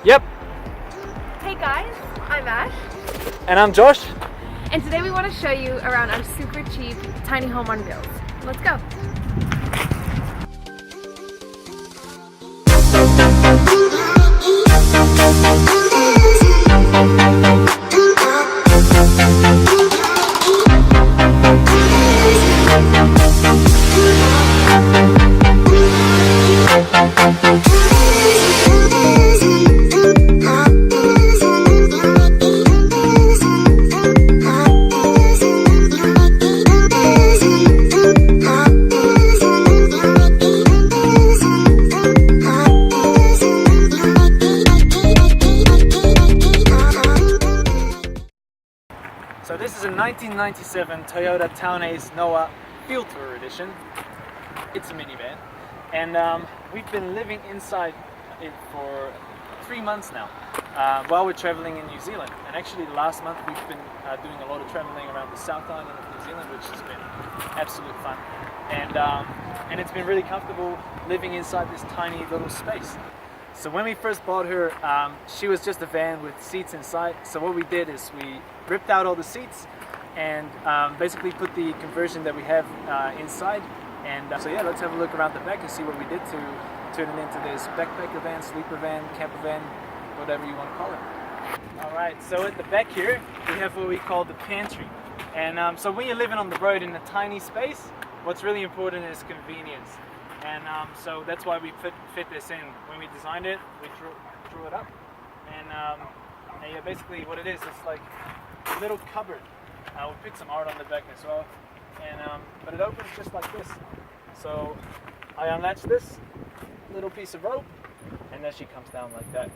Yep. Hey guys, I'm Ash. And I'm Josh. And today we want to show you around our super cheap tiny home on wheels. Let's go. So this is a 1997 Toyota Town Ace Noah Field Tour Edition. It's a minivan, and we've been living inside it for 3 months now while we're traveling in New Zealand. And actually last month we've been doing a lot of traveling around the South Island of New Zealand, which has been absolute fun. And it's been really comfortable living inside this tiny little space. So when we first bought her, she was just a van with seats inside. So what we did is we ripped out all the seats and basically put the conversion that we have inside. And so yeah, let's have a look around the back and see what we did to turn it into this backpacker van, sleeper van, camper van, whatever you want to call it. Alright, so at the back here, we have what we call the pantry. And so when you're living on the road in a tiny space, what's really important is convenience. And so that's why we fit this in. When we designed it, we drew it up. And yeah, basically what it is, it's like a little cupboard. We put some art on the back as well. And but it opens just like this. So I unlatch this little piece of rope, and then she comes down like that.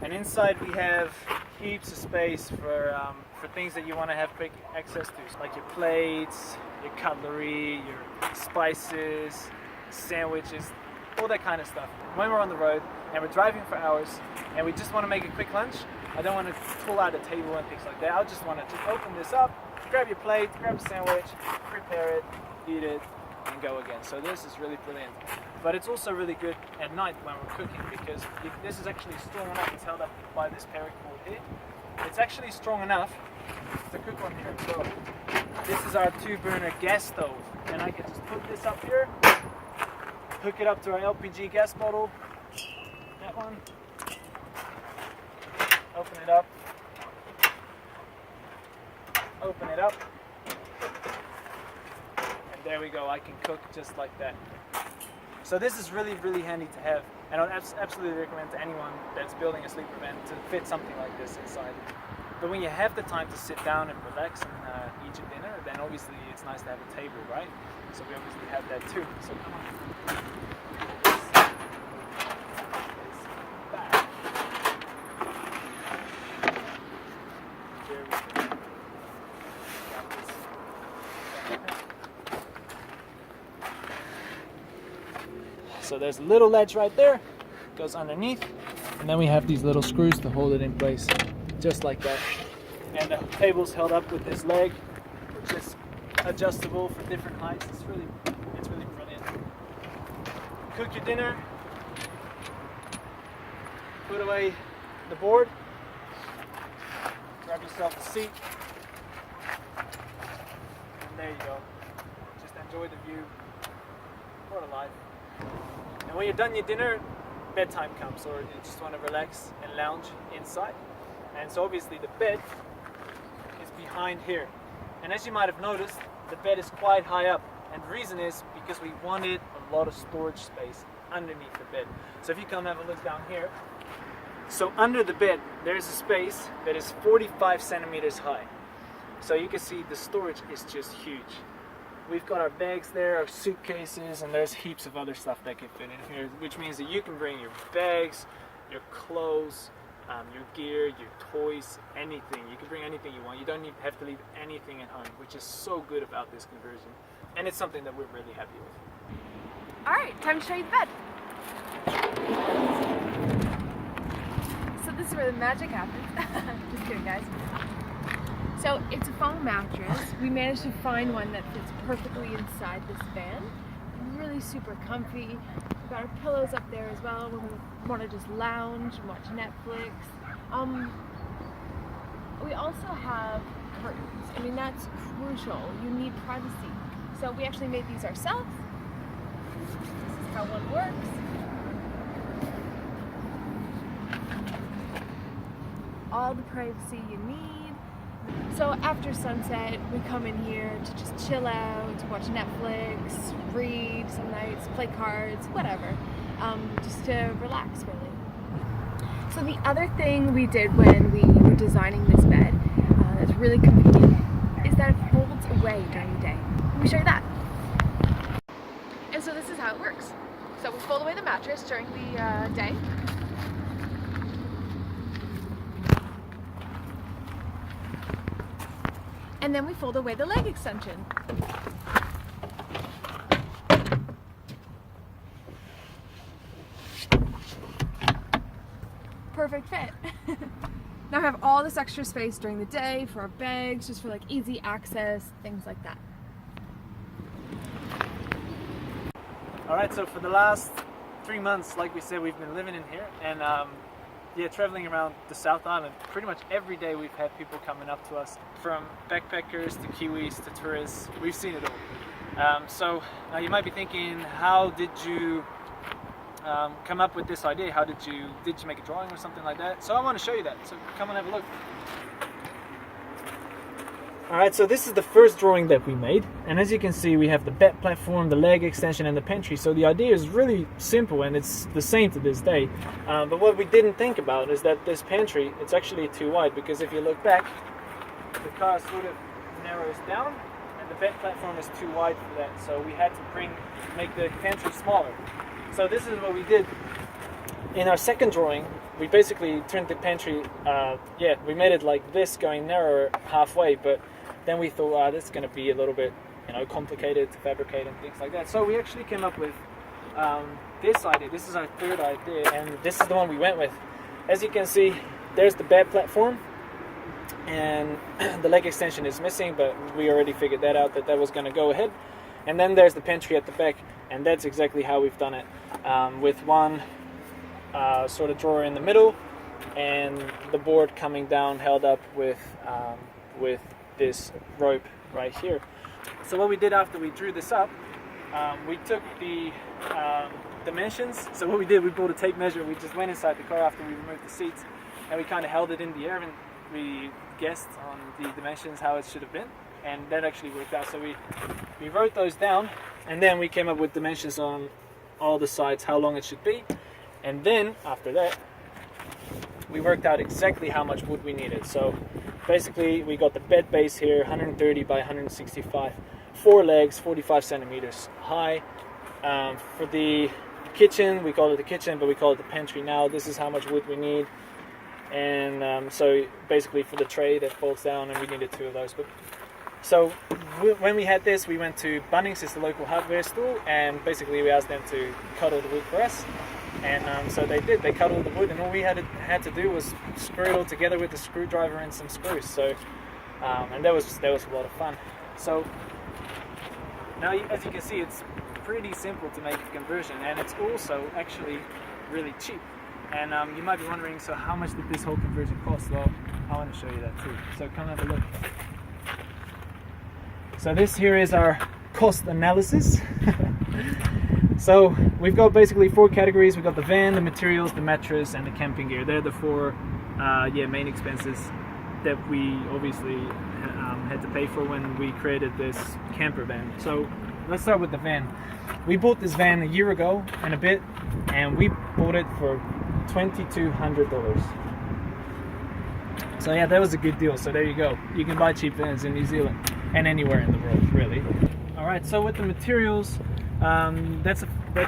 And inside we have heaps of space for things that you want to have quick access to, like your plates, your cutlery, your spices, sandwiches, all that kind of stuff. When we're on the road and we're driving for hours and we just want to make a quick lunch, I don't want to pull out a table and things like that. I just want to just open this up, grab your plate, grab a sandwich, prepare it, eat it, and go again. So this is really brilliant. But it's also really good at night when we're cooking, because this is actually strong enough. It's held up by this paracord here. It's actually strong enough to cook on here as well. This is our 2-burner gas stove, and I can just put this up here, hook it up to our LPG gas bottle, that one, open it up, and there we go, I can cook just like that. So this is really, really handy to have, and I'd absolutely recommend to anyone that's building a sleeper van to fit something like this inside. But when you have the time to sit down and relax and eat your dinner, then obviously it's nice to have a table, right? So we obviously have that too. So come on. So there's a little ledge right there, goes underneath, and then we have these little screws to hold it in place, just like that. And the table's held up with this leg, which is adjustable for different heights. It's really brilliant. Cook your dinner, put away the board, grab yourself a seat, and there you go. Just enjoy the view. What a life. And when you're done your dinner, bedtime comes, or you just want to relax and lounge inside. And so obviously the bed is behind here. And as you might have noticed, the bed is quite high up. And the reason is because we wanted a lot of storage space underneath the bed. So if you come have a look down here, so under the bed, there's a space that is 45 centimeters high. So you can see the storage is just huge. We've got our bags there, our suitcases, and there's heaps of other stuff that can fit in here, which means that you can bring your bags, your clothes, your gear, your toys, anything. You can bring anything you want. You don't have to leave anything at home, which is so good about this conversion. And it's something that we're really happy with. Alright, time to show you the bed. So this is where the magic happens. Just kidding, guys. So it's a foam mattress. We managed to find one that fits perfectly inside this van. Really super comfy. We've got our pillows up there as well when we want to just lounge and watch Netflix. We also have curtains. I mean, that's crucial. You need privacy. So we actually made these ourselves. This is how one works. All the privacy you need. So after sunset, we come in here to just chill out, to watch Netflix, read some nights, play cards, whatever. Just to relax, really. So the other thing we did when we were designing this bed that's really convenient is that it folds away during the day. Let me show you that. And so this is how it works. So we fold away the mattress during the day. And then we fold away the leg extension. Perfect fit. Now I have all this extra space during the day for our bags, just for like easy access, things like that. Alright, so for the last 3 months, like we said, we've been living in here, and yeah, traveling around the South Island. Pretty much every day we've had people coming up to us, from backpackers to Kiwis to tourists. We've seen it all. So now you might be thinking, how did you come up with this idea? How did you make a drawing or something like that? So I want to show you that. So come and have a look. Alright, so this is the first drawing that we made, and as you can see, we have the bed platform, the leg extension, and the pantry. So the idea is really simple, and it's the same to this day. But what we didn't think about is that this pantry, it's actually too wide, because if you look back, the car sort of narrows down, and the bed platform is too wide for that. So we had to make the pantry smaller. So this is what we did. In our second drawing, we basically turned the pantry, we made it like this, going narrower halfway, but then we thought, this is going to be a little bit, complicated to fabricate and things like that. So we actually came up with this idea. This is our third idea, and this is the one we went with. As you can see, there's the bed platform, and the leg extension is missing, but we already figured that out, that was going to go ahead. And then there's the pantry at the back, and that's exactly how we've done it, with one sort of drawer in the middle, and the board coming down, held up with this rope right here. So what we did after we drew this up, we took the dimensions. So what we did, we brought a tape measure. We just went inside the car after we removed the seats, and we kind of held it in the air, and we guessed on the dimensions how it should have been, and that actually worked out. So we wrote those down, and then we came up with dimensions on all the sides, how long it should be. And then after that, we worked out exactly how much wood we needed. So basically, we got the bed base here, 130 by 165, 4 legs, 45 centimeters high. For the kitchen, we call it the kitchen, but we call it the pantry now. This is how much wood we need. And so basically for the tray that folds down, and we needed 2 of those. So when we had this, we went to Bunnings, it's the local hardware store, and basically we asked them to cut all the wood for us. And so they did. They cut all the wood, and all we had to do was screw it all together with a screwdriver and some screws. So, and that was a lot of fun. So now, as you can see, it's pretty simple to make a conversion, and it's also actually really cheap. And you might be wondering, so how much did this whole conversion cost? Well, I want to show you that too. So come have a look. So this here is our cost analysis. So we've got basically 4 categories. We've got the van, the materials, the mattress, and the camping gear. They're the 4 main expenses that we obviously had to pay for when we created this camper van. So let's start with the van. We bought this van a year ago and a bit, and we bought it for $2,200. So yeah, that was a good deal. So there you go. You can buy cheap vans in New Zealand and anywhere in the world, really. All right. So with the materials, that's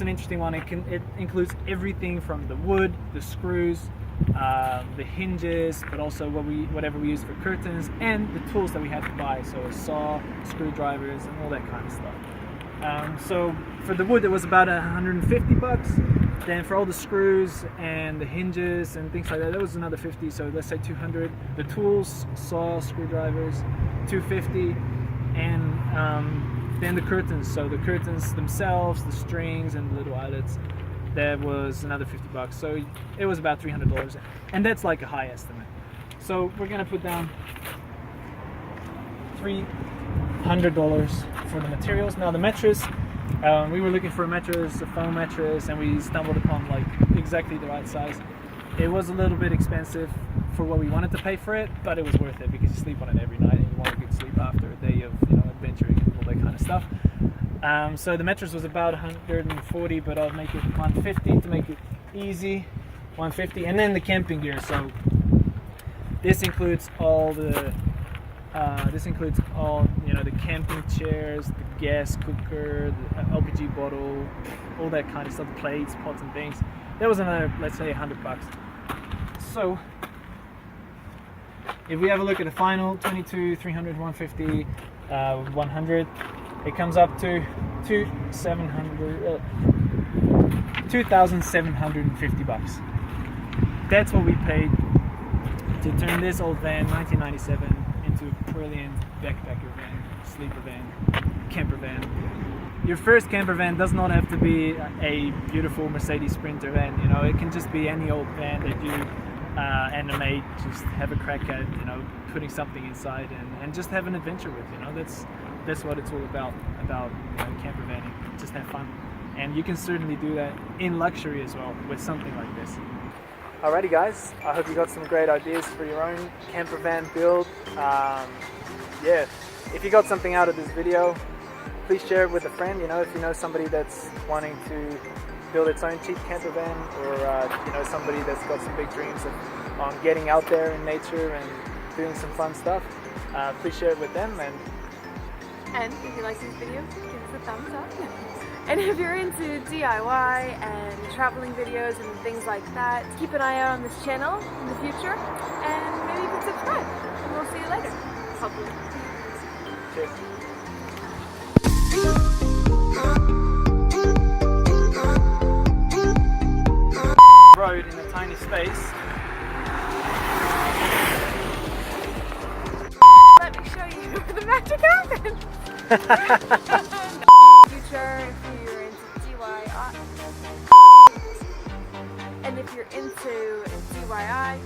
an interesting one. It includes everything from the wood, the screws, the hinges, but also whatever we use for curtains, and the tools that we had to buy. So a saw, screwdrivers, and all that kind of stuff. So for the wood, it was about $150. Then for all the screws and the hinges and things like that was another $50. So let's say $200. The tools, saw, screwdrivers, $250, and then the curtains. So the curtains themselves, the strings and the little eyelets, That was another $50, so it was about $300, and that's like a high estimate. So we're gonna put down $300 for the materials. Now the mattress, we were looking for a mattress, a foam mattress, and we stumbled upon like exactly the right size. It was a little bit expensive for what we wanted to pay for it, but it was worth it because you sleep on it every night and you want a good sleep after a day of, you know, adventuring and all that kind of stuff. So the mattress was about 140, but I'll make it 150 to make it easy. 150, and then the camping gear. So this includes all the you know, the camping chairs, the gas cooker, the LPG bottle, all that kind of stuff, plates, pots and things. That was another, let's say, $100. So if we have a look at the final 22, 300, 150, 100, it comes up to $2,750. That's what we paid to turn this old van, 1997, into a brilliant backpacker van, sleeper van, camper van. Your first camper van does not have to be a beautiful Mercedes Sprinter van. You know, it can just be any old van that you and a mate just have a crack at, you know, putting something inside and just have an adventure with. You know, that's what it's all about, you know, camper vanning. Just have fun, and you can certainly do that in luxury as well with something like this. Alrighty guys, I hope you got some great ideas for your own camper van build. Yeah, if you got something out of this video, please share it with a friend. You know, if you know somebody that's wanting to build its own cheap camper van, or you know, somebody that's got some big dreams on getting out there in nature and doing some fun stuff, please share it with them. And if you like these videos, give us a thumbs up. And if you're into DIY and traveling videos and things like that, keep an eye out on this channel in the future, and maybe you can subscribe. And we'll see you later. Hopefully. Cheers. Road in a tiny space. Let me show you where the magic happens. Future, if you're into DIY, and if you're into DIY,